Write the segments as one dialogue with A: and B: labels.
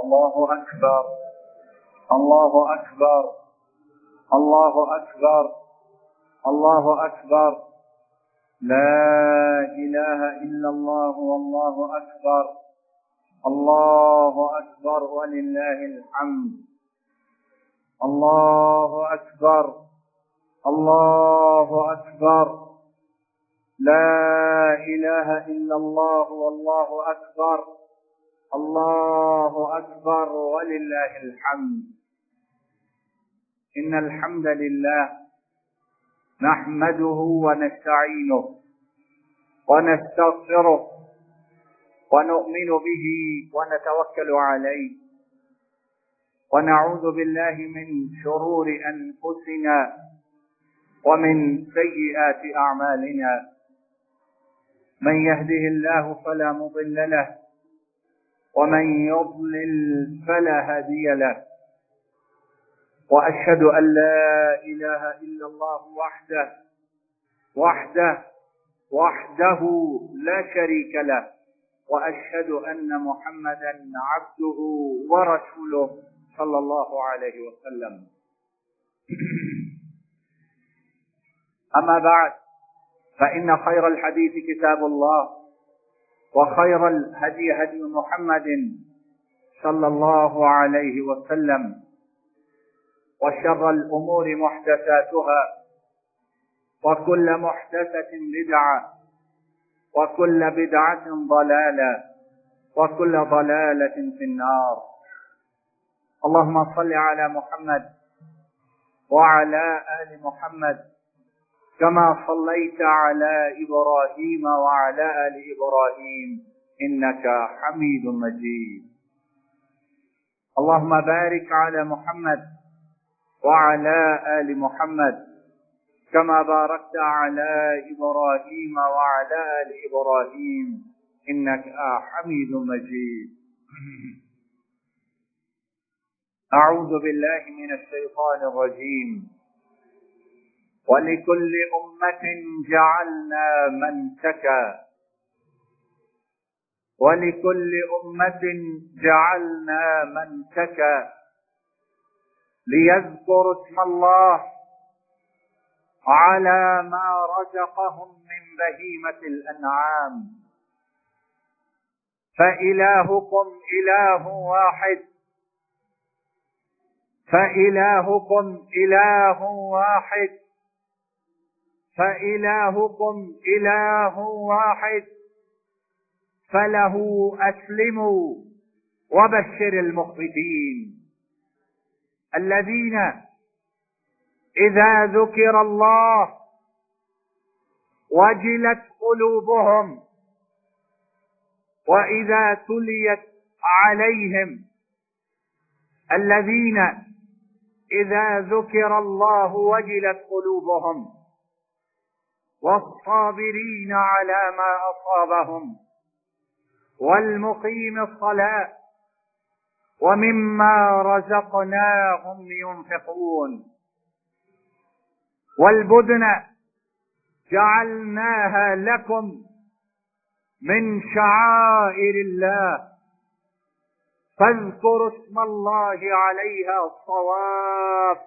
A: الله أكبر الله أكبر الله أكبر الله أكبر. لا إله إلا الله والله أكبر. الله أكبر ولله الحمد. الله أكبر الله أكبر. لا إله إلا الله والله أكبر. الله أكبر ولله الحمد. إن الحمد لله نحمده ونستعينه ونستغفره ونؤمن به ونتوكل عليه، ونعوذ بالله من شرور أنفسنا ومن سيئات أعمالنا. من يهده الله فلا مضل له ومن يضلل فلا هادي له. وأشهد أن لا إله إلا الله وحده لا شريك له، وأشهد أن محمدا عبده ورسوله صلى الله عليه وسلم. أما بعد، فإن خير الحديث كتاب الله، وخير الهدي هدي محمد صلى الله عليه وسلم، وشر الأمور محدثاتها، وكل محدثة بدعة، وكل بدعة ضلالة، وكل ضلالة في النار. اللهم صل على محمد وعلى آل محمد كما صليت على إبراهيم وعلى آل إبراهيم إنك حميد مجيد. اللهم بارك على محمد وعلى آل محمد كما باركت على إبراهيم وعلى آل إبراهيم إنك حميد مجيد. أعوذ بالله من الشيطان الرجيم. ولكل أمة جعلنا منسكا ليذكروا اسم الله على ما رزقهم من بهيمة الأنعام. فإلهكم إله واحد فله أسلموا وبشر المخبتين الذين إذا ذكر الله وجلت قلوبهم وإذا تليت عليهم الذين إذا ذكر الله وجلت قلوبهم والصابرين على ما أصابهم والمقيم الصلاة ومما رزقناهم ينفقون. والبدن جعلناها لكم من شعائر الله فاذكروا اسم الله عليها الصواف،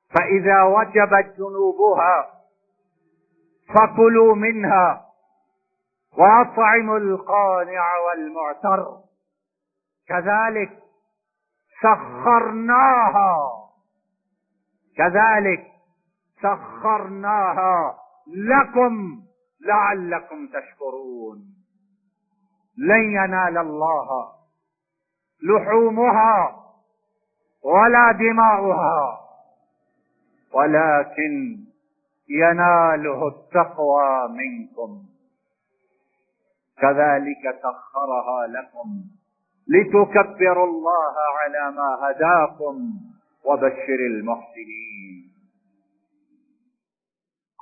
A: فإذا وجبت جنوبها فكلوا منها وأطعموا القانع والمعتر. كذلك سخرناها لكم لعلكم تشكرون. لن ينال الله لحومها ولا دماؤها ولكن يناله التقوى منكم. كذلك سخرها لكم لتكبروا الله على ما هداكم وبشر المحسنين.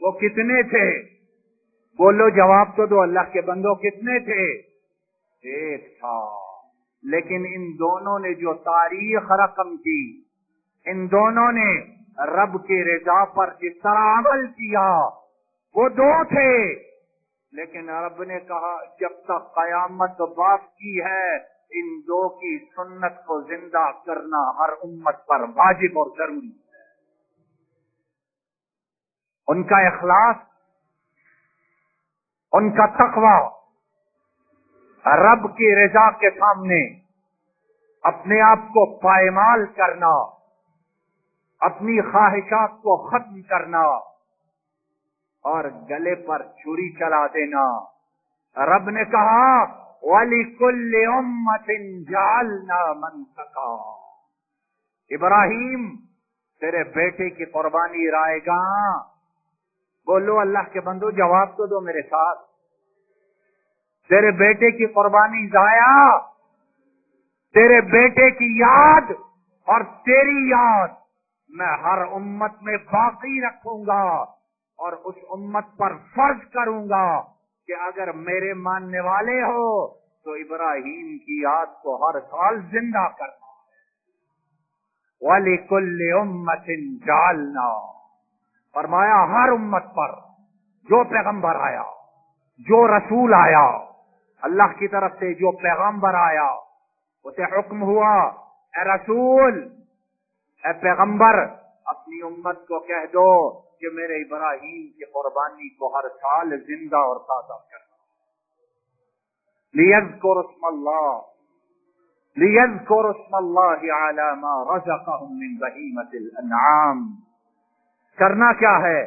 A: وہ کتنے تھے؟ بولو جواب تو دو اللہ کے بندوں، کتنے تھے؟ ایک تھا۔ لیکن ان دونوں نے جو تاریخ رقم کی، ان دونوں نے رب کی رضا پر جس طرح عمل کیا، وہ دو تھے۔ لیکن رب نے کہا جب تک قیامت باقی ہے ان دو کی سنت کو زندہ کرنا ہر امت پر واجب اور ضروری ہے۔ ان کا اخلاص، ان کا تقوی، رب کی رضا کے سامنے اپنے آپ کو پائمال کرنا، اپنی خواہشات کو ختم کرنا اور گلے پر چھری چلا دینا۔ رب نے کہا وَلِكُلِّ أُمَّةٍ جَعَلْنَا مَنْسَكًا، ابراہیم تیرے بیٹے کی قربانی رائے گا؟ بولو اللہ کے بندو جواب تو دو میرے ساتھ، تیرے بیٹے کی قربانی ضائع؟ تیرے بیٹے کی یاد اور تیری یاد میں ہر امت میں باقی رکھوں گا اور اس امت پر فرض کروں گا کہ اگر میرے ماننے والے ہو تو ابراہیم کی یاد کو ہر سال زندہ کرنا ہے۔ وَلِكُلِّ أُمَّةٍ جَعَلْنَا، فرمایا ہر امت پر جو پیغمبر آیا، جو رسول آیا، اللہ کی طرف سے جو پیغمبر آیا، اسے حکم ہوا اے رسول، اے پیغمبر، اپنی امت کو کہہ دو کہ میرے ابراہیم کی قربانی کو ہر سال زندہ اور تازہ کرنا۔ لِيَذْكُرُ اسْمَ اللَّهِ لِيَذْكُرُ اسْمَ اللَّهِ عَلَى مَا رَزَقَهُم مِّن بَهِيمَةِ الْأَنْعَامِ، کرنا کیا ہے؟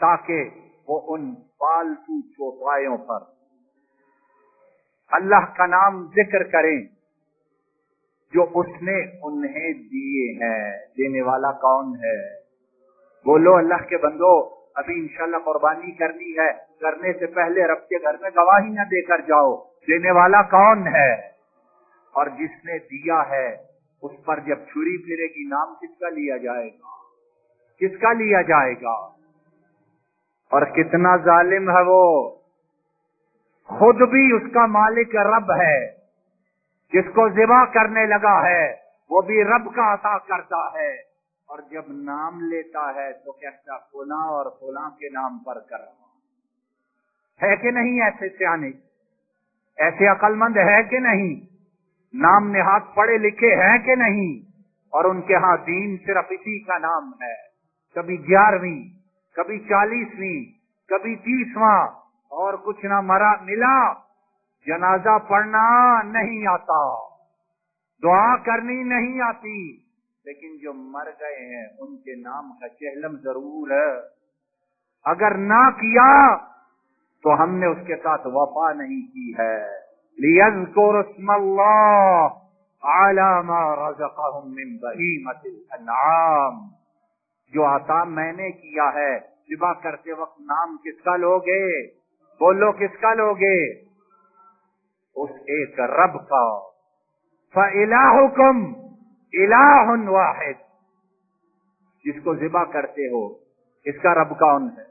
A: تاکہ وہ ان پالتو چوپایوں پر اللہ کا نام ذکر کریں جو اس نے انہیں دیے ہیں۔ دینے والا کون ہے؟ بولو اللہ کے بندو، ابھی انشاءاللہ قربانی کرنی ہے، کرنے سے پہلے رب کے گھر میں گواہی نہ دے کر جاؤ۔ دینے والا کون ہے؟ اور جس نے دیا ہے اس پر جب چھری پھرے گی نام کس کا لیا جائے گا؟ کس کا لیا جائے گا؟ اور کتنا ظالم ہے وہ، خود بھی اس کا مالک رب ہے، جس کو ذبح کرنے لگا ہے وہ بھی رب کا عطا کرتا ہے، اور جب نام لیتا ہے تو کہتا فلاں اور فلاں کے نام پر کر رہا ہے کہ نہیں؟ ایسے سیانے، ایسے عقل مند ہے کہ نہیں؟ نام نہاد پڑھے لکھے ہیں کہ نہیں؟ اور ان کے ہاں دین صرف اسی کا نام ہے، کبھی 11ویں، کبھی 40ویں، کبھی 30واں، اور کچھ نہ ملا۔ جنازہ پڑھنا نہیں آتا، دعا کرنی نہیں آتی، لیکن جو مر گئے ہیں ان کے نام کا چہلم ضرور ہے۔ اگر نہ کیا تو ہم نے اس کے ساتھ وفا نہیں کی ہے۔ لِيَذْكُرُ اسْمَ اللَّهِ عَلَى مَا رَزَقَهُم مِّن بَهِيمَةِ الْأَنْعَامِ، جو عطا میں نے کیا ہے۔ ذبح کرتے وقت نام کس کا لوگے؟ بولو کس کا لوگے؟ اس ایک رب کا۔ فَإِلَٰهُكُمْ إِلَٰهٌ وَاحِدٌ، جس کو ذبح کرتے ہو اس کا رب کون ہے؟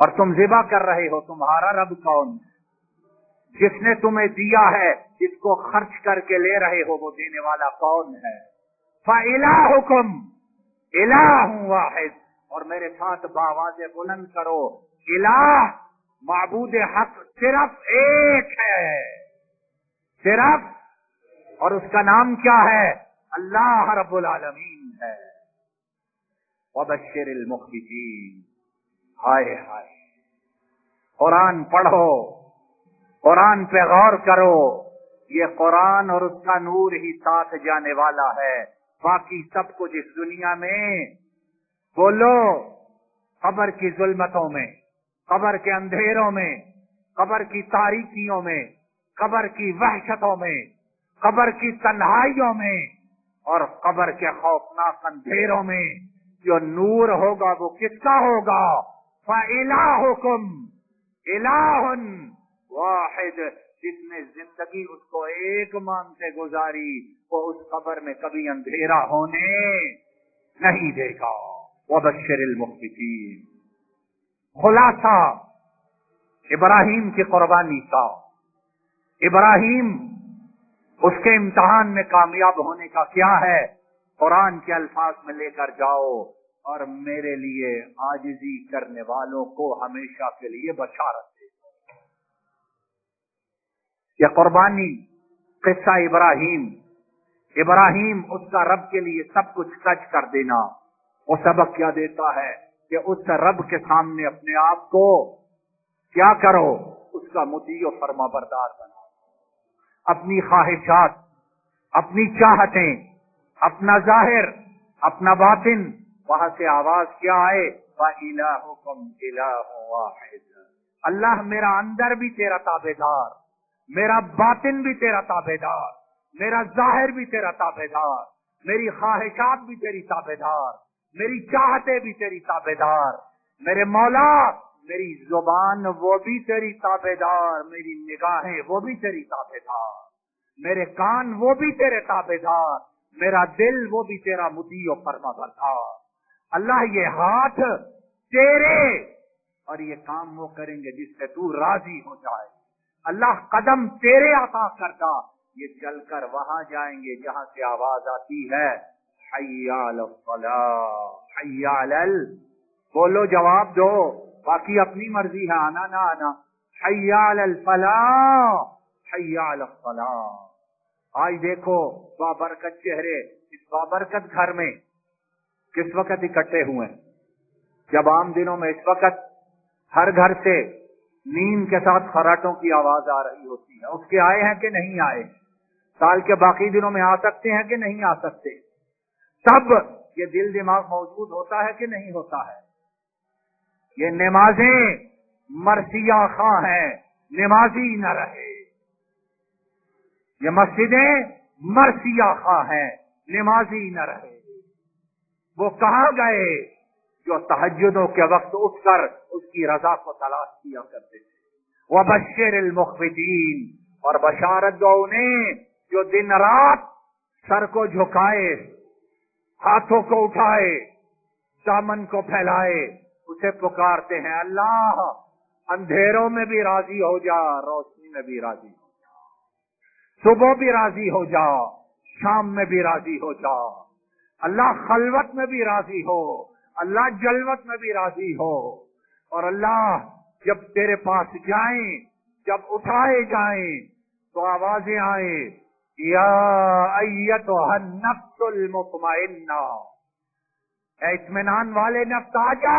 A: اور تم ذبح کر رہے ہو تمہارا رب کون ہے؟ جس نے تمہیں دیا ہے، جس کو خرچ کر کے لے رہے ہو، وہ دینے والا کون ہے؟ فَإِلَٰهُكُمْ إِلَٰهٌ وَاحِدٌ، اور میرے ساتھ بآواز بلند کرو، الہ، معبود حق صرف ایک ہے، صرف، اور اس کا نام کیا ہے؟ اللہ رب العالمین ہے۔ وَبَشِّرِ الْمُخْبِتِينَ، ہائے ہائے، قرآن پڑھو، قرآن پہ غور کرو، یہ قرآن اور اس کا نور ہی ساتھ جانے والا ہے۔ باقی سب کچھ اس دنیا میں، بولو، قبر کی ظلمتوں میں، قبر کے اندھیروں میں، قبر کی تاریکیوں میں، قبر کی وحشتوں میں، قبر کی تنہائیوں میں، اور قبر کے خوفناک اندھیروں میں جو نور ہوگا وہ کس کا ہوگا؟ فَإِلَٰهُكُمْ إِلَٰهٌ وَاحِدٌ، جس نے زندگی اس کو ایک مانتے گزاری وہ اس قبر میں کبھی اندھیرا ہونے نہیں دے گا۔ وَبَشِّرِ الْمُخْبِتِينَ، خلاصہ ابراہیم کی قربانی کا، ابراہیم اس کے امتحان میں کامیاب ہونے کا کیا ہے؟ قرآن کے الفاظ میں لے کر جاؤ، اور میرے لیے عاجزی کرنے والوں کو ہمیشہ کے لیے بشارت دے۔ یہ قربانی قصہ ابراہیم، ابراہیم اس کا رب کے لیے سب کچھ سچ کر دینا، وہ سبق کیا دیتا ہے کہ اس رب کے سامنے اپنے آپ کو کیا کرو، اس کا مطیع و فرما بردار بنا، اپنی خواہشات، اپنی چاہتیں، اپنا ظاہر، اپنا باطن، وہاں سے آواز کیا آئے، وَإِلَٰهُكُمْ إِلَٰهٌ وَاحِدٌ، اللہ میرا اندر بھی تیرا تابعدار، میرا باطن بھی تیرا تابعدار، میرا ظاہر بھی تیرا تابعدار، میری خواہشات بھی تیری تابعدار، میری چاہتیں بھی تیری تابعدار، میرے مولا میری زبان وہ بھی تیری تابعدار، میری نگاہیں وہ بھی تیری تابعدار، میرے کان وہ بھی تیرے تابعدار، میرا دل وہ بھی تیرا مطیع و فرما بردار۔ اللہ یہ ہاتھ تیرے، اور یہ کام وہ کریں گے جس سے تو راضی ہو جائے۔ اللہ قدم تیرے عطا کردہ، یہ چل کر وہاں جائیں گے جہاں سے آواز آتی ہے حی علی الصلاۃ، حی علی بولو، جواب دو، باقی اپنی مرضی ہے، آنا نہ آنا۔ حی علی الفلاح، حی علی الصلاۃ۔ آج دیکھو بابرکت چہرے اس بابرکت گھر میں کس وقت اکٹھے ہوئے ہیں؟ جب عام دنوں میں اس وقت ہر گھر سے نیند کے ساتھ خراٹوں کی آواز آ رہی ہوتی ہے، اس کے آئے ہیں کہ نہیں آئے؟ سال کے باقی دنوں میں آ سکتے ہیں کہ نہیں آ سکتے؟ تب یہ دل دماغ موجود ہوتا ہے کہ نہیں ہوتا ہے؟ یہ نمازیں مرثیہ خواہ ہیں، نمازی نہ رہے۔ یہ مسجدیں مرثیہ خواہ ہیں، نمازی نہ رہے۔ وہ کہاں گئے جو تہجدوں کے وقت اٹھ کر اس کی رضا کو تلاش کیا کرتے تھے؟ وَبَشِّرِ الْمُخْبِتِينَ، اور بشارت دو انہیں جو دن رات سر کو جھکائے، ہاتھوں کو اٹھائے، دامن کو پھیلائے، اسے پکارتے ہیں اللہ اندھیروں میں بھی راضی ہو جا، روشنی میں بھی راضی ہو جا، صبح بھی راضی ہو جا، شام میں بھی راضی ہو جا، اللہ خلوت میں بھی راضی ہو، اللہ جلوت میں بھی راضی ہو، اور اللہ جب تیرے پاس جائیں، جب اٹھائے جائیں تو آوازیں آئیں، یا ایتھا النفس المطمئنہ، اے اطمینان والے نفس آ جا،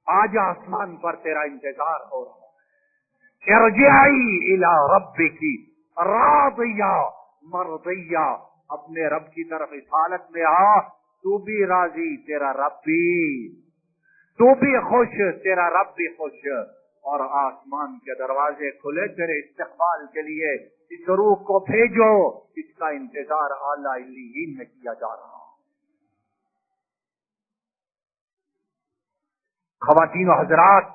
A: آج آسمان پر تیرا انتظار ہو رہا ہے۔ ارجعی الی ربک راضیہ مرضیہ، اپنے رب کی طرف اس حالت میں آ، تو بھی راضی، تیرا رب بھی، تو بھی خوش، تیرا رب بھی خوش، اور آسمان کے دروازے کھلے تیرے استقبال کے لیے۔ اس روح کو بھیجو، اس کا انتظار اعلیٰ علیین میں کیا جا رہا۔ خواتین و حضرات،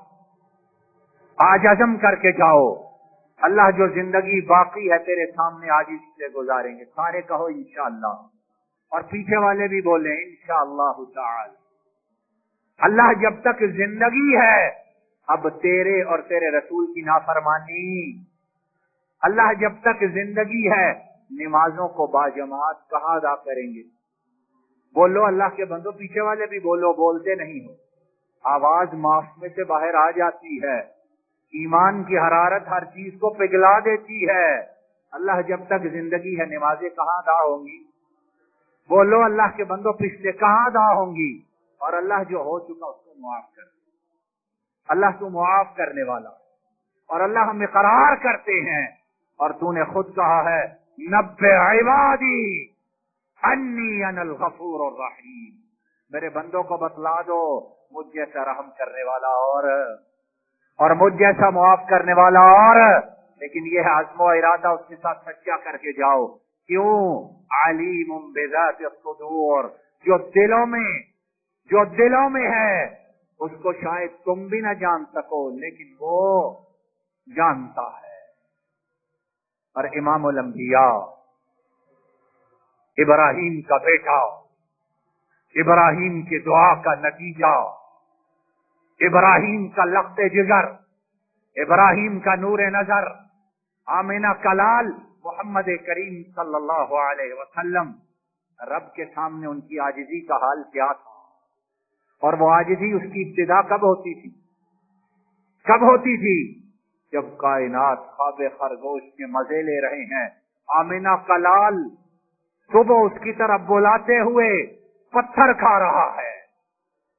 A: آج عزم کر کے جاؤ، اللہ جو زندگی باقی ہے تیرے سامنے آج اس سے گزاریں گے، سارے کہو انشاءاللہ، اور پیچھے والے بھی بولیں انشاءاللہ تعالی۔ اللہ جب تک زندگی ہے اب تیرے اور تیرے رسول کی نافرمانی، اللہ جب تک زندگی ہے نمازوں کو باجماعت کہاں ادا کریں گے؟ بولو اللہ کے بندو، پیچھے والے بھی بولو، بولتے نہیں ہو، آواز معصومے سے باہر آ جاتی ہے، ایمان کی حرارت ہر چیز کو پگھلا دیتی ہے۔ اللہ جب تک زندگی ہے نمازیں کہاں ادا ہوں گی؟ بولو اللہ کے بندو، پچھلے کہاں ادا ہوں گی؟ اور اللہ جو ہو چکا اس کو معاف کر دے، اللہ تو معاف کرنے والا، اور اللہ ہم اقرار کرتے ہیں، اور تو نے خود کہا ہے نبئ عبادی انی انا الغفور الرحیم، میرے بندوں کو بتلا دو مجھ جیسا رحم کرنے والا اور مجھ جیسا معاف کرنے والا اور، لیکن یہ ہے عزم و ارادہ اس کے ساتھ سچا کر کے جاؤ۔ کیوں؟ علیم بذات الصدور، جو دلوں میں ہے اس کو شاید تم بھی نہ جان سکو لیکن وہ جانتا ہے۔ اور امام الانبیاء ابراہیم کا بیٹا، ابراہیم کی دعا کا نتیجہ، ابراہیم کا لخت جگر، ابراہیم کا نور نظر، آمینہ کا لال محمد کریم صلی اللہ علیہ وسلم، رب کے سامنے ان کی عاجزی کا حال کیا تھا؟ اور وہ عاجزی اس کی ابتدا کب ہوتی تھی؟ کب ہوتی تھی؟ جب کائنات خواب خرگوش کے مزے لے رہے ہیں، آمینہ کا لال صبح اس کی طرف بلاتے ہوئے پتھر کھا رہا ہے،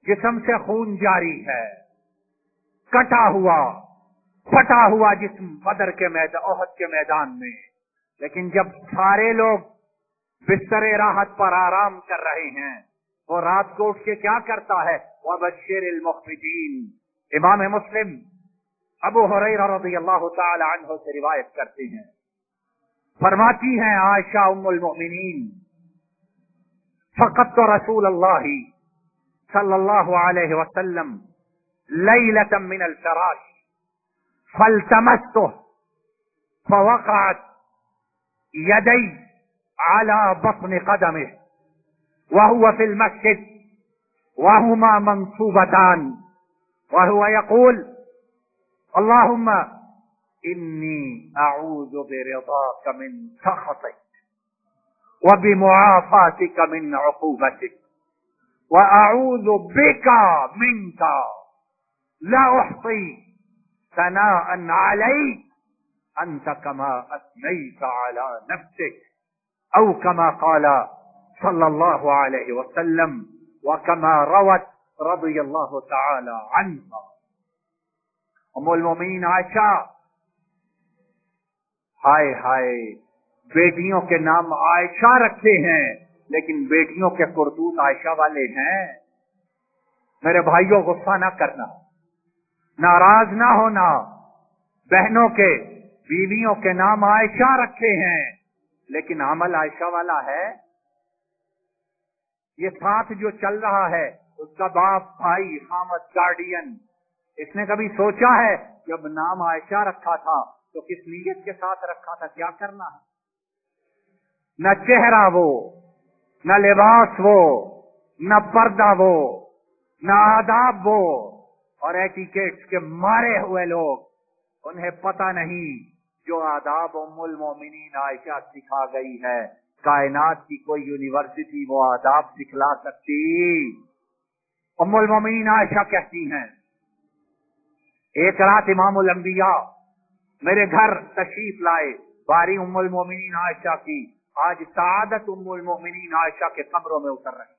A: جسم سے خون جاری ہے، کٹا ہوا پھٹا ہوا جسم بدر کے میدان، احد کے میدان میں، لیکن جب سارے لوگ بستر راحت پر آرام کر رہے ہیں، وہ رات کو اٹھ کے کیا کرتا ہے؟ وَبَشِّرِ الْمُخْبِتِينَ۔ امام مسلم ابو ہریرہ رضی اللہ تعالی عنہ سے روایت کرتے ہیں، فرماتی ہیں عائشہ ام المؤمنین، فقدت رسول اللہ صلی اللہ علیہ وسلم لیلۃ من الفراش فالتمسته فوقعت يدي على بطن قدمه وهو في المسجد وهما منصوبتان وهو يقول اللهم إني أعوذ برضاك من سخطك وبمعافاتك من عقوبتك وأعوذ بك منك لا أحصي ثناء عليك أنت كما أثنيت على نفسك أو كما قال صلى الله عليه وسلم وكما روت رضي الله تعالى عنها۔ ام المومنین عائشہ، ہائے ہائے، بیٹیوں کے نام عائشہ رکھے ہیں لیکن بیٹیوں کے کرتوت عائشہ والے ہیں۔ میرے بھائیوں غصہ نہ کرنا، ناراض نہ ہونا، بہنوں کے بیویوں کے نام عائشہ رکھے ہیں لیکن عمل عائشہ والا ہے۔ یہ ساتھ جو چل رہا ہے اس کا باپ، بھائی، خامد، گارڈین، اس نے کبھی سوچا ہے جب نام عائشہ رکھا تھا تو کس نیت کے ساتھ رکھا تھا، کیا کرنا ہے؟ نہ چہرہ وہ، نہ لباس وہ، نہ پردہ وہ، نہ آداب وہ، اور ایٹیکیٹس کے مارے ہوئے لوگ، انہیں پتہ نہیں جو آداب ام المومنین عائشہ سکھا گئی ہے، کائنات کی کوئی یونیورسٹی وہ آداب سکھلا سکتی؟ ام المومنین عائشہ کہتی ہیں، ایک رات امام الانبیاء میرے گھر تشریف لائے، باری ام المومنین عائشہ کی، آج سعادت ام المومنین عائشہ کے قبروں میں اتر رہی۔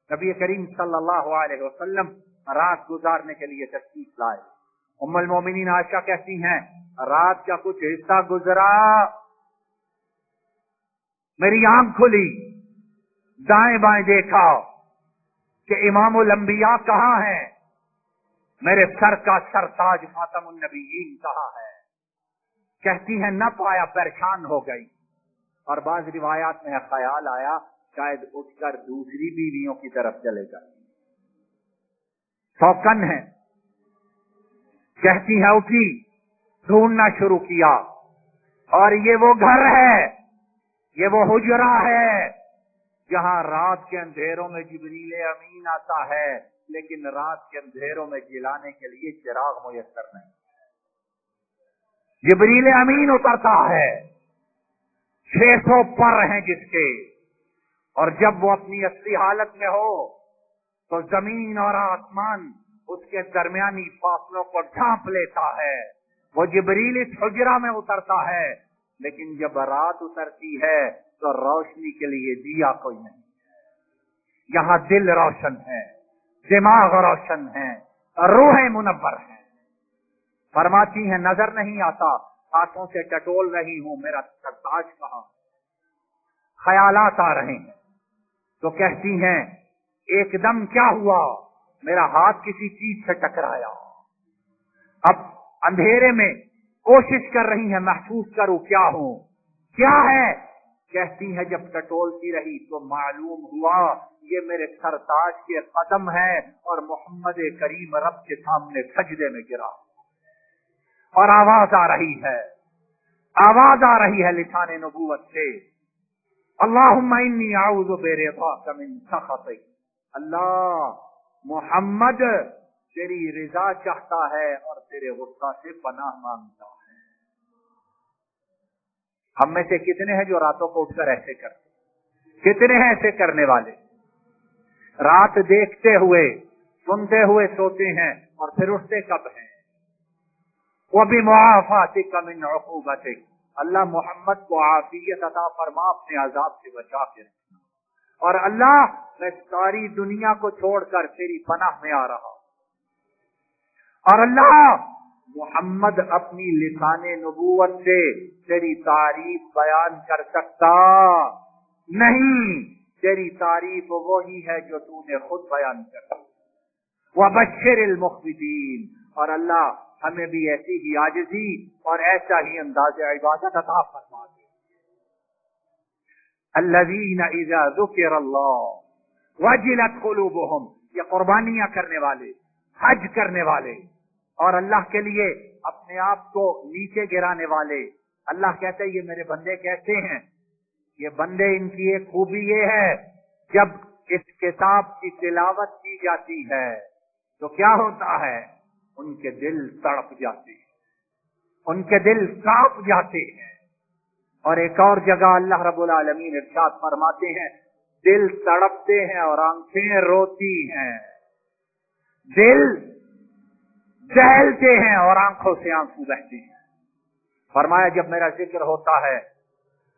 A: نبی کریم صلی اللہ علیہ وسلم رات گزارنے کے لیے تشریف لائے۔ ام المومنین عائشہ کہتی ہیں، رات کا کچھ حصہ گزرا، میری آنکھ کھلی، دائیں بائیں دیکھا کہ امام الانبیاء کہاں ہیں، میرے سر کا سرتاج خاتم النبیین کہاں ہے؟ کہتی ہیں نہ پایا، پریشان ہو گئی، اور بعض روایات میں خیال آیا شاید اٹھ کر دوسری بیویوں کی طرف چلے گئے، سوکن ہے۔ کہتی ہے اٹھی، ڈھونڈنا شروع کیا، اور یہ وہ گھر ہے، یہ وہ حجرہ ہے جہاں رات کے اندھیروں میں جبریل امین آتا ہے، لیکن رات کے اندھیروں میں جلانے کے لیے چراغ میسر نہیں۔ جبریل امین اترتا ہے، 600 پر ہیں جس کے، اور جب وہ اپنی اصلی حالت میں ہو تو زمین اور آسمان اس کے درمیانی فاصلوں کو ڈھانپ لیتا ہے۔ وہ جبریل اس حجرہ میں اترتا ہے، لیکن جب رات اترتی ہے تو روشنی کے لیے دیا کوئی نہیں، یہاں دل روشن ہے، دماغ روشن ہے، روح منور ہے۔ فرماتی ہیں نظر نہیں آتا، ہاتھوں سے ٹٹول رہی ہوں میرا سرتاج کہاں، خیالات آ رہے ہیں، تو کہتی ہیں ایک دم کیا ہوا، میرا ہاتھ کسی چیز سے ٹکرایا، اب اندھیرے میں کوشش کر رہی ہے محسوس کروں کیا ہوں، کیا ہے؟ کہتی ہے جب ٹٹولتی رہی تو معلوم ہوا یہ میرے سرتاج کے قدم ہے، اور محمد کریم رب کے سامنے سجدے میں گرا، اور آواز آ رہی ہے، آواز آ رہی ہے لسان نبوت سے، اللہم انی اعوذ برضاک من سخطک، اللہ محمد تیری رضا چاہتا ہے اور تیرے غصہ سے پناہ مانگتا ہے۔ ہم میں سے کتنے ہیں جو راتوں کو اٹھ کر ایسے کرتے؟ کتنے ہیں ایسے کرنے والے؟ رات دیکھتے ہوئے سنتے ہوئے سوتے ہیں اور پھر اٹھتے کب ہیں؟ وَبِمُعَافَاتِكَ مِنْ عُقُوبَتِكَ، اللہ محمد کو عافیت عطا فرما، اپنے عذاب سے بچا کے رکھنا، اور اللہ میں ساری دنیا کو چھوڑ کر تیری پناہ میں آ رہا ہوں۔ اور اللہ محمد اپنی لسان نبوت سے تیری تعریف بیان کر سکتا نہیں، تیری تعریف وہی ہے جو تو نے خود بیان کر دی۔ وَبَشِّرِ الْمُخْبِتِينَ، اور اللہ ہمیں بھی ایسی ہی عاجزی اور ایسا ہی انداز عبادت عطا فرما دے۔ الَّذِينَ إِذَا ذُكِرَ اللَّهُ وَجِلَتْ قُلُوبُهُمْ، یہ قربانیاں کرنے والے، حج کرنے والے اور اللہ کے لیے اپنے آپ کو نیچے گرانے والے۔ اللہ کہتے ہیں یہ میرے بندے کیسے ہیں؟ یہ بندے، ان کی ایک خوبی یہ ہے، جب اس کتاب کی تلاوت کی جاتی ہے تو کیا ہوتا ہے؟ ان کے دل تڑپ جاتے ہیں، ان کے دل کانپ جاتے ہیں۔ اور ایک اور جگہ اللہ رب العالمین ارشاد فرماتے ہیں، دل تڑپتے ہیں اور آنکھیں روتی ہیں، دل دہلتے ہیں اور آنکھوں سے آنسو بہتے ہیں۔ فرمایا جب میرا ذکر ہوتا ہے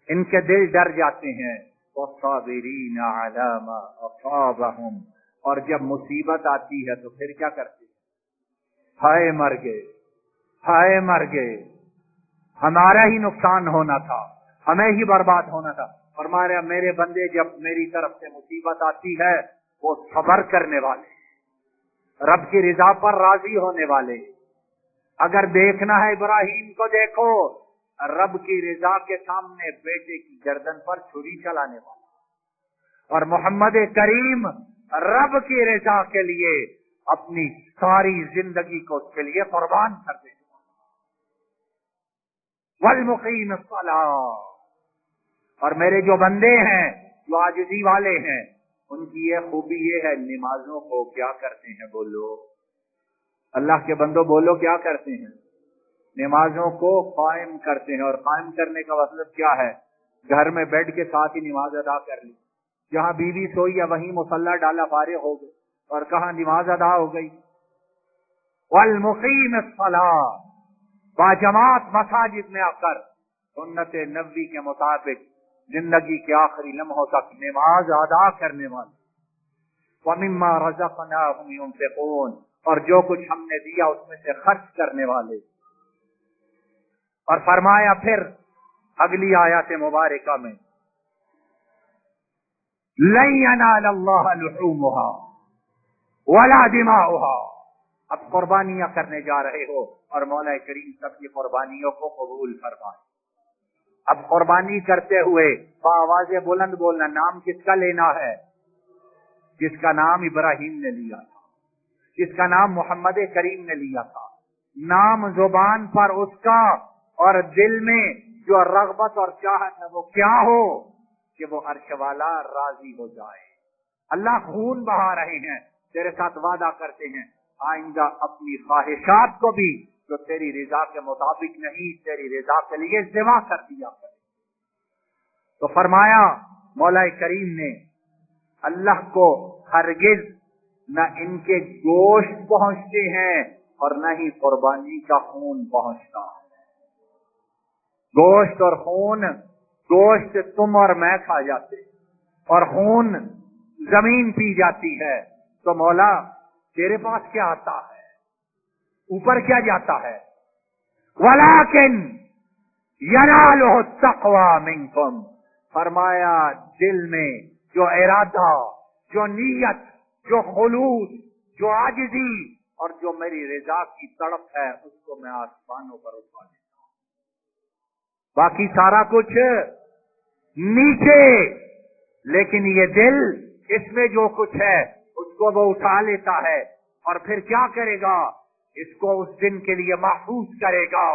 A: ان کے دل ڈر جاتے ہیں۔ وَالصَّابِرِينَ عَلَى مَا أَصَابَهُمْ، اور جب مصیبت آتی ہے تو پھر کیا کرتے ہیں؟ ہائے مر گئے، ہائے مر گئے، ہمارا ہی نقصان ہونا تھا، ہمیں ہی برباد ہونا تھا۔ فرمایا میرے بندے جب میری طرف سے مصیبت آتی ہے وہ صبر کرنے والے، رب کی رضا پر راضی ہونے والے۔ اگر دیکھنا ہے ابراہیم کو دیکھو، رب کی رضا کے سامنے بیٹے کی گردن پر چھری چلانے والا، اور محمد کریم رب کی رضا کے لیے اپنی ساری زندگی کو اس کے لیے قربان کر دے۔ والمقیم الصلاۃ، اور میرے جو بندے ہیں جو عاجزی والے ہیں ان کی یہ خوبی یہ ہے، نمازوں کو کیا کرتے ہیں؟ بولو اللہ کے بندوں، بولو کیا کرتے ہیں؟ نمازوں کو قائم کرتے ہیں۔ اور قائم کرنے کا مطلب کیا ہے؟ گھر میں بیڈ کے ساتھ ہی نماز ادا کر لی، جہاں بیوی سوئی یا وہیں مصلی ڈالا فارغ ہو گئے اور کہاں نماز ادا ہو گئی۔ والمقیم الصلاۃ، باجماعت مساجد میں آ کر سنت نبوی کے مطابق زندگی کے آخری لمحوں تک نماز ادا کرنے والے۔ وَمِمَّا رَزَقْنَاهُمْ يُنْفِقُونَ، اور جو کچھ ہم نے دیا اس میں سے خرچ کرنے والے۔ اور فرمایا پھر اگلی آیات مبارکہ میں، لَن يَنَالَ اللَّهَ لُحُومُهَا وَلَا دِمَاؤُهَا، اب قربانیاں کرنے جا رہے ہو اور مولا کریم سب کی قربانیوں کو قبول فرمائے۔ اب قربانی کرتے ہوئے بآواز بلند بولنا، نام کس کا لینا ہے؟ جس کا نام ابراہیم نے لیا تھا، جس کا نام محمد کریم نے لیا تھا۔ نام زبان پر اس کا اور دل میں جو رغبت اور چاہت ہے وہ کیا ہو؟ کہ وہ عرش والا راضی ہو جائے۔ اللہ خون بہا رہے ہیں، تیرے ساتھ وعدہ کرتے ہیں آئندہ اپنی خواہشات کو بھی جو تیری رضا کے مطابق نہیں، تیری رضا کے لیے ذبح کر دیا کرے۔ تو فرمایا مولا کریم نے اللہ کو ہرگز نہ ان کے گوشت پہنچتے ہیں اور نہ ہی قربانی کا خون پہنچتا ہے۔ گوشت اور خون، گوشت تم اور میں کھا جاتے اور خون زمین پی جاتی ہے، تو مولا تیرے پاس کیا آتا ہے؟ اوپر کیا جاتا ہے؟ وَلَٰكِنْ يَنَالُهُ التَّقْوَىٰ مِنْكُمْ، فرمایا دل میں جو ارادہ، جو نیت، جو خلوص، جو عاجزی اور جو میری رضا کی تڑپ ہے اس کو میں آسمانوں پر اٹھا دیتا ہوں۔ باقی سارا کچھ نیچے، لیکن یہ دل، اس میں جو کچھ ہے اس کو وہ اٹھا لیتا ہے اور پھر کیا کرے گا؟ اس کو اس دن کے لیے محفوظ کرے گا۔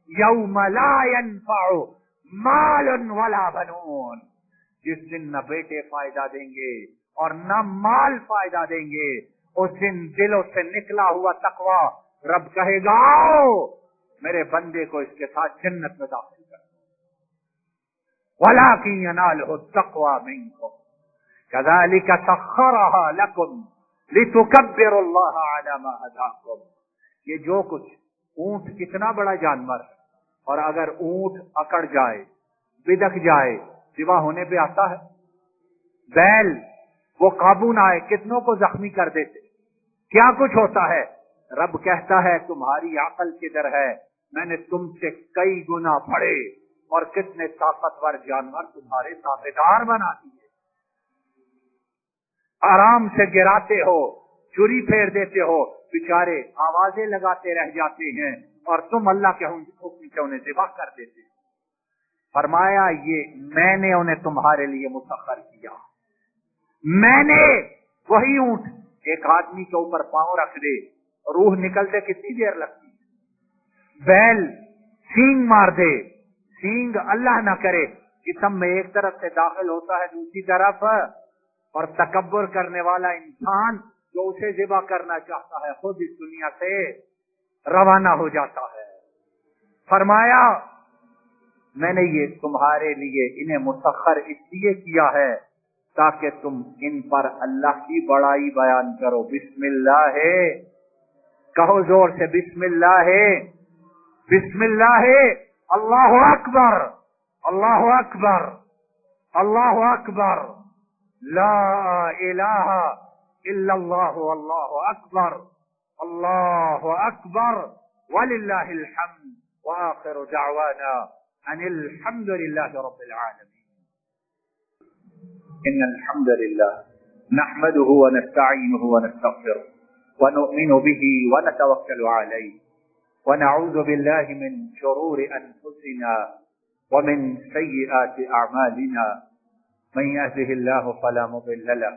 A: یوم لا ينفع مال ولا بنون، جس دن نہ بیٹے فائدہ دیں گے اور نہ مال فائدہ دیں گے، اس دن دلوں سے نکلا ہوا تقوی رب کہے گا آؤ میرے بندے کو اس کے ساتھ جنت میں داخل کر، وَلَٰكِن يَنَالُهُ التَّقْوَىٰ مِنكُمْ كَذَٰلِكَ سَخَّرَهَا لَكُمْ لِتُكَبِّرُوا اللَّهَ عَلَىٰ مَا هَدَاكُمْ۔ یہ جو کچھ، اونٹ کتنا بڑا جانور ہے، اور اگر اونٹ اکڑ جائے، بدک جائے، ذبح ہونے پہ آتا ہے؟ بیل وہ قابو نہ آئے کتنوں کو زخمی کر دیتے، کیا کچھ ہوتا ہے؟ رب کہتا ہے تمہاری عقل کدھر ہے؟ میں نے تم سے کئی گنا بڑے اور کتنے طاقتور جانور تمہارے تابعدار بنا دیے، آرام سے گراتے ہو، چھری پھیر دیتے ہو، بیچارے آوازیں لگاتے رہ جاتے ہیں، اور تم اللہ کے حکم سے انہیں ذبح کر دیتے ہو۔ فرمایا یہ میں نے انہیں تمہارے لیے مسخر کیا۔ میں نے، وہی اونٹ ایک آدمی کے اوپر پاؤں رکھ دے، روح نکلتے کتنی دیر لگتی ہے؟ بیل سینگ مار دے، سینگ اللہ نہ کرے جسم میں ایک طرف سے داخل ہوتا ہے دوسری طرف، اور تکبر کرنے والا انسان جو اسے ذبح کرنا چاہتا ہے خود اس دنیا سے روانہ ہو جاتا ہے۔ فرمایا میں نے یہ تمہارے لیے انہیں مسخر اس لیے کیا ہے تاکہ تم ان پر اللہ کی بڑائی بیان کرو۔ بسم اللہ ہے، کہو زور سے بسم اللہ ہے، بسم اللہ ہے، اللہ اکبر، اللہ اکبر، اللہ اکبر، لا الہ الا اللہ، اللہ اکبر، اللہ اکبر، وللہ الحمد، وآخر دعوانا ان الحمد للہ رب العالمین۔ ان الحمد للہ نحمده ونستعینه ونستغفره ونؤمن به ونتوکل علیہ ونعوذ باللہ من شرور انفسنا ومن سیئات اعمالنا، من يهده الله فلا مضل له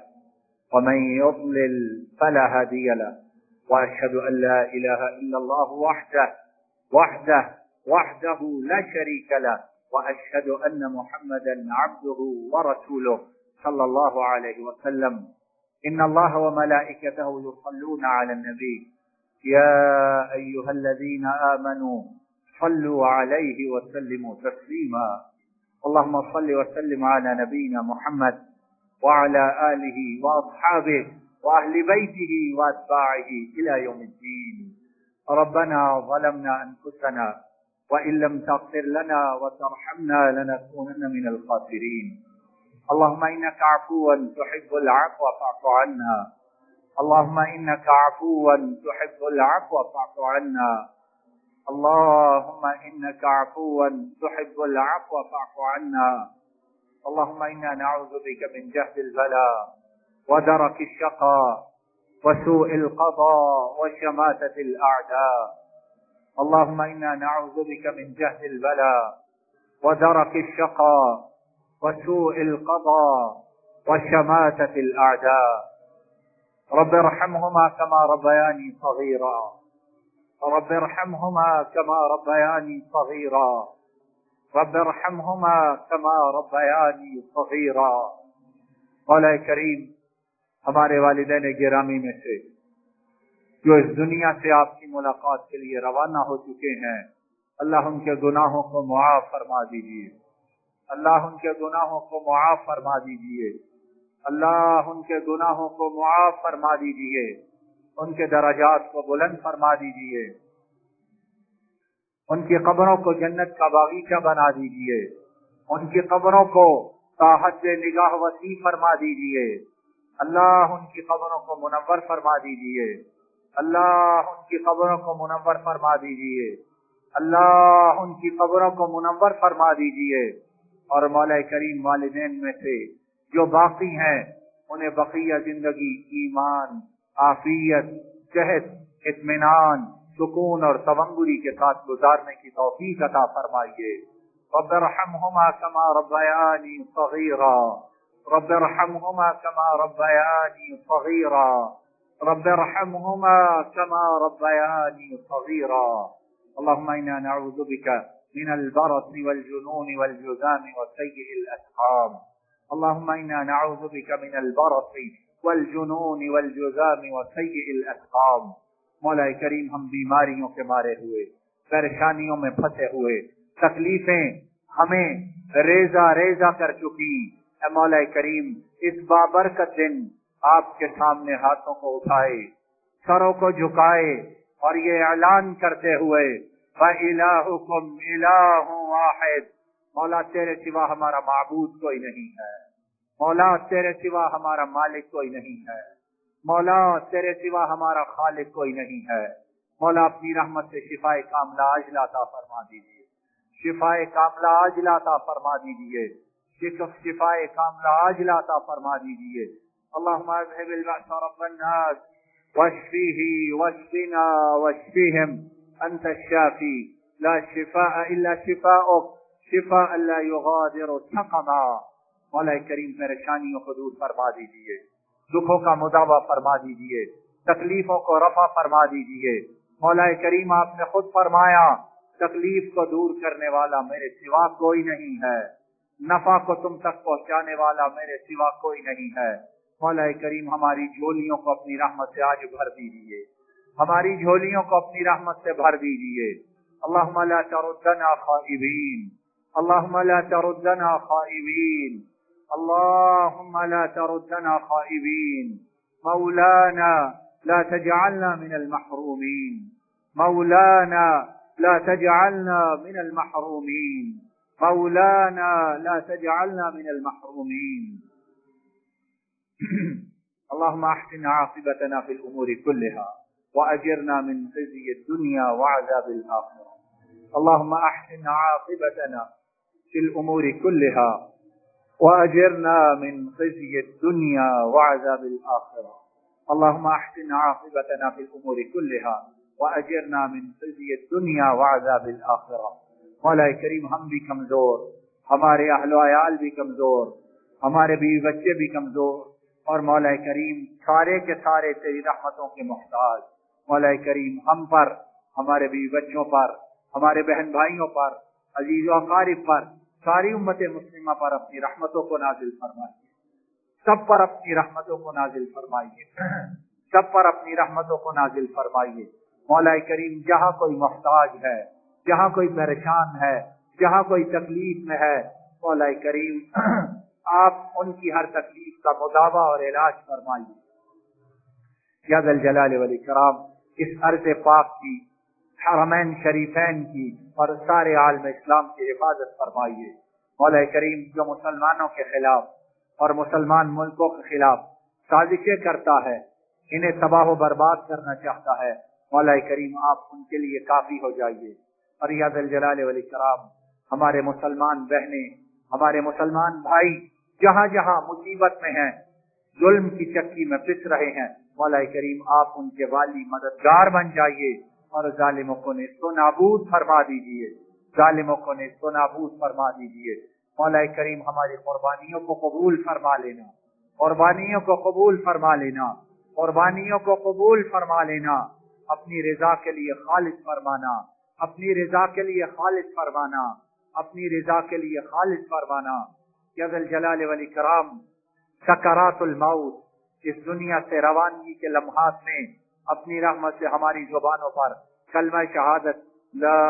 A: ومن يضلل فلا هادي له، واشهد ان لا اله الا الله وحده لا شريك له، واشهد ان محمدا عبده ورسوله صلى الله عليه وسلم۔ ان الله وملائكته يصلون على النبي يا ايها الذين امنوا صلوا عليه وسلموا تسليما۔ اللهم صل وسلم على نبينا محمد وعلى آله وأصحابه وأهل بيته وأتباعه إلى يوم الدين۔ ربنا ظلمنا أنفسنا وإن لم تغفر لنا وترحمنا لنكونن من الخاسرين۔ اللهم إنك عفو تحب العفو فاعف عنا، اللهم إنك عفو تحب العفو فاعف عنا، اللهم إنك عفو تحب العفو فاعف عنا، اللهم إنا نعوذ بك من جهد البلاء ودرك الشقاء وسوء القضاء وشماتة الأعداء، اللهم إنا نعوذ بك من جهد البلاء ودرك الشقاء وسوء القضاء وشماتة الأعداء۔ رب ارحمهما كما ربياني صغيرا، رب ارحمهما كما ربياني صغيرا، رب ارحمهما كما ربياني صغيرا۔ مولا کریم ہمارے والدین گرامی میں سے جو اس دنیا سے آپ کی ملاقات کے لیے روانہ ہو چکے ہیں، اللہ ان کے گناہوں کو معاف فرما دیجیے، اللہ ان کے گناہوں کو معاف فرما دیجیے، اللہ ان کے گناہوں کو معاف فرما دیجیے، ان کے درجات کو بلند فرما دیجیے، ان کی قبروں کو جنت کا باغیچہ بنا دیجیے، ان کی قبروں کو تاحد نگاہ وسیع فرما دیجیے، اللہ ان کی قبروں کو منور فرما دیجیے، اللہ ان کی قبروں کو منور فرما دیجیے، اللہ ان کی قبروں کو منور فرما دیجیے، اور مولا کریم والدین میں سے جو باقی ہیں انہیں بقیہ زندگی ایمان، عافیت، صحت، اطمینان، سکون اور تونگری کے ساتھ گزارنے کی توفیق عطا فرمائیے۔ رب ارحمہما کما ربیانی صغیرا، رب ارحمہما کما ربیانی صغیرا، رب ارحمہما کما ربیانی صغیرا۔ اللهم انا نعوذ بك من البرص والجنون والجذام وسيء الاسقام، اللهم انا نعوذ بك من البرص والجنون والجذام وسيء الاسقام۔ مولا کریم ہم بیماریوں کے مارے ہوئے، پریشانیوں میں پھنسے ہوئے، تکلیفیں ہمیں ریزہ ریزہ کر چکی، اے مولا کریم اس بابرکت دن آپ کے سامنے ہاتھوں کو اٹھائے، سروں کو جھکائے اور یہ اعلان کرتے ہوئے وَإِلَٰهُكُمْ إِلَٰهٌ وَاحِدٌ، مولا تیرے سوا ہمارا معبود کوئی نہیں ہے، مولا تیرے سوا ہمارا مالک کوئی نہیں ہے، مولا تیرے سوا ہمارا خالق کوئی نہیں ہے۔ مولا اپنی رحمت سے شفائے کاملہ عاجلہ عطا فرما دیجیے، شفائے کاملہ عاجلہ عطا فرما دیجیے، شفائے کاملہ عاجلہ عطا فرما دیجیے۔ اللہم اذہب البأس رب الناس واشفیہ واشفنا واشفیہم انت الشافی لا شفاء الا شفاؤک شفاء لا یغادر سقما۔ مولا کریم پریشانیوں کو دور فرما دیجیے، دکھوں کا مداوع فرما دیجیے، تکلیفوں کو رفع فرما دیجیے۔ مولا کریم آپ نے خود فرمایا تکلیف کو دور کرنے والا میرے سوا کوئی نہیں ہے، نفع کو تم تک پہنچانے والا میرے سوا کوئی نہیں ہے۔ مولا کریم ہماری جھولیوں کو اپنی رحمت سے آج بھر دیجیے، ہماری جھولیوں کو اپنی رحمت سے بھر دیجیے۔ اللہم لا تردنا خائبین، اللہم لا تردنا خائبین، اللہم لا تردنا خائبین، مولانا لا تجعلنا من المحرومین، مولانا لا تجعلنا من المحرومین، مولانا لا تجعلنا من المحرومین۔ اللهم احسن عاقبتنا في الامور كلها واجرنا من خزي الدنيا وعذاب الاخره، اللهم احسن عاقبتنا في الامور كلها واجرنا من خزي الدنيا وعذاب الاخره، اللهم احسن عاقبتنا في الامور كلها واجرنا من خزي الدنيا وعذاب الاخره۔ مولا کریم ہم بھی کمزور، ہمارے اہل و عیال بھی کمزور، ہمارے بیوی بچے بھی کمزور، اور مولا کریم سارے کے سارے تیری رحمتوں کے محتاج۔ مولا کریم ہم پر، ہمارے بیوی بچوں پر، ہمارے بہن بھائیوں پر، عزیز و اقارب پر، ساری امت مسلمہ پر اپنی رحمتوں کو نازل فرمائیے، سب پر اپنی رحمتوں کو نازل فرمائیے، سب پر اپنی رحمتوں کو نازل فرمائیے۔ مولا کریم جہاں کوئی محتاج ہے، جہاں کوئی پریشان ہے، جہاں کوئی تکلیف میں ہے، مولا کریم آپ ان کی ہر تکلیف کا مداوع اور علاج فرمائیے۔ یا ذا الجلال والاکرام اس عرض پاک کی، حرمین شریفین کی اور سارے عالم اسلام کی حفاظت فرمائیے۔ مولا کریم جو مسلمانوں کے خلاف اور مسلمان ملکوں کے خلاف سازشیں کرتا ہے، انہیں تباہ و برباد کرنا چاہتا ہے، مولا کریم آپ ان کے لیے کافی ہو جائیے۔ اور یا ذا الجلال والاکرام ہمارے مسلمان بہنیں، ہمارے مسلمان بھائی جہاں جہاں مصیبت میں ہیں، ظلم کی چکی میں پس رہے ہیں، مولا کریم آپ ان کے والی مددگار بن جائیے اور ظالموں کو نیست و نابود فرما دیجیے، ظالموں کو نیست و نابود فرما دیجیے۔ مولا کریم ہماری قربانیوں کو قبول فرما لینا، قربانیوں کو قبول فرما لینا، قربانیوں کو قبول فرما لینا، اپنی رضا کے لیے خالص فرمانا، اپنی رضا کے لیے خالص فرمانا، اپنی رضا کے لیے خالص فرمانا۔ یا ذا الجلال والاکرام سکرات الموت اس دنیا سے روانگی کے لمحات میں اپنی رحمت سے ہماری زبانوں پر کلمہ شہادت لا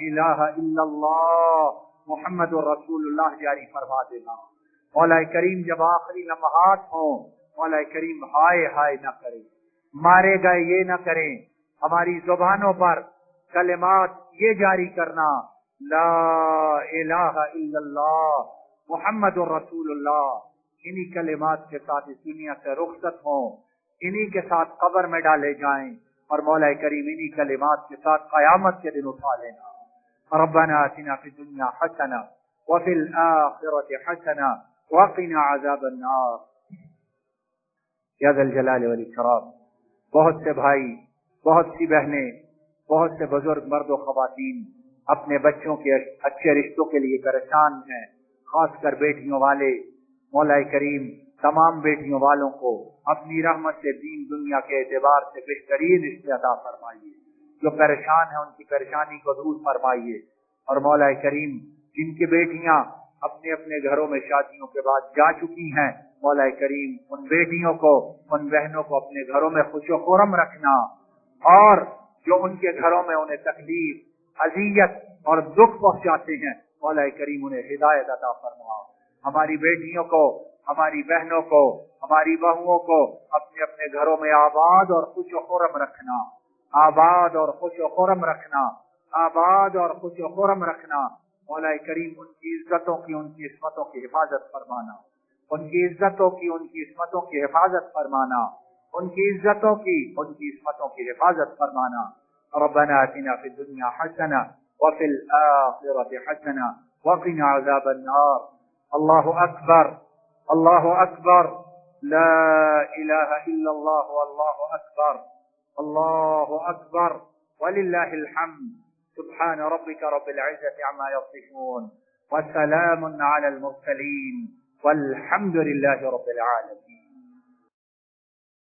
A: الہ الا اللہ محمد رسول اللہ جاری فرما دینا۔ مولا کریم جب آخری لمحات ہوں، مولا کریم ہائے ہائے نہ کریں، مارے گئے یہ نہ کریں، ہماری زبانوں پر کلمات یہ جاری کرنا لا الہ الا اللہ محمد الرسول اللہ، انہی کلمات کے ساتھ اس دنیا سے رخصت ہوں، انہی کے ساتھ قبر میں ڈالے جائیں، اور مولا کریم انہی کلمات کے ساتھ قیامت کے دن اٹھا لینا۔ ربنا آتنا فی الدنیا حسنہ وفی الآخرۃ حسنہ وقنا عذاب النار۔ یا ذا الجلال والاکرام بہت سے بھائی، بہت سی بہنیں، بہت سے بزرگ مرد و خواتین اپنے بچوں کے اچھے رشتوں کے لیے پریشان ہیں، خاص کر بیٹیوں والے۔ مولا کریم تمام بیٹیوں والوں کو اپنی رحمت سے دین دنیا کے اعتبار سے بہترین رشتے عطا فرمائیے، جو پریشان ہیں ان کی پریشانی کو دور فرمائیے، اور مولا کریم جن کی بیٹیاں اپنے اپنے گھروں میں شادیوں کے بعد جا چکی ہیں، مولا کریم ان بیٹیوں کو، ان بہنوں کو اپنے گھروں میں خوش و خرم رکھنا، اور جو ان کے گھروں میں انہیں تکلیف، اذیت اور دکھ پہنچاتے ہیں، مولا کریم انہیں ہدایت عطا فرما۔ ہماری بیٹیوں کو، ہماری بہنوں کو، ہماری بہوؤں کو اپنے اپنے گھروں میں آباد اور خوش و خرم رکھنا، آباد اور خوش و خرم رکھنا، آباد اور خوش و خرم رکھنا۔ مولا کریم ان کی عزتوں کی، ان کی عصمتوں کی حفاظت فرمانا، ان کی عزتوں کی، ان کی عصمتوں کی حفاظت فرمانا، ان کی عزتوں کی، ان کی عصمتوں کی حفاظت فرمانا۔ ربنا آتنا فی الدنیا حسنہ وفی الآخرۃ حسنہ وقنا عذاب النار۔ اللہ اکبر، اللہ اکبر، لا الہ الا اللہ واللہ اکبر، اللہ اکبر وللہ الحمد۔ سبحان ربك رب العزة عما يصفون وسلام على المرسلين والحمد لله رب العالمين۔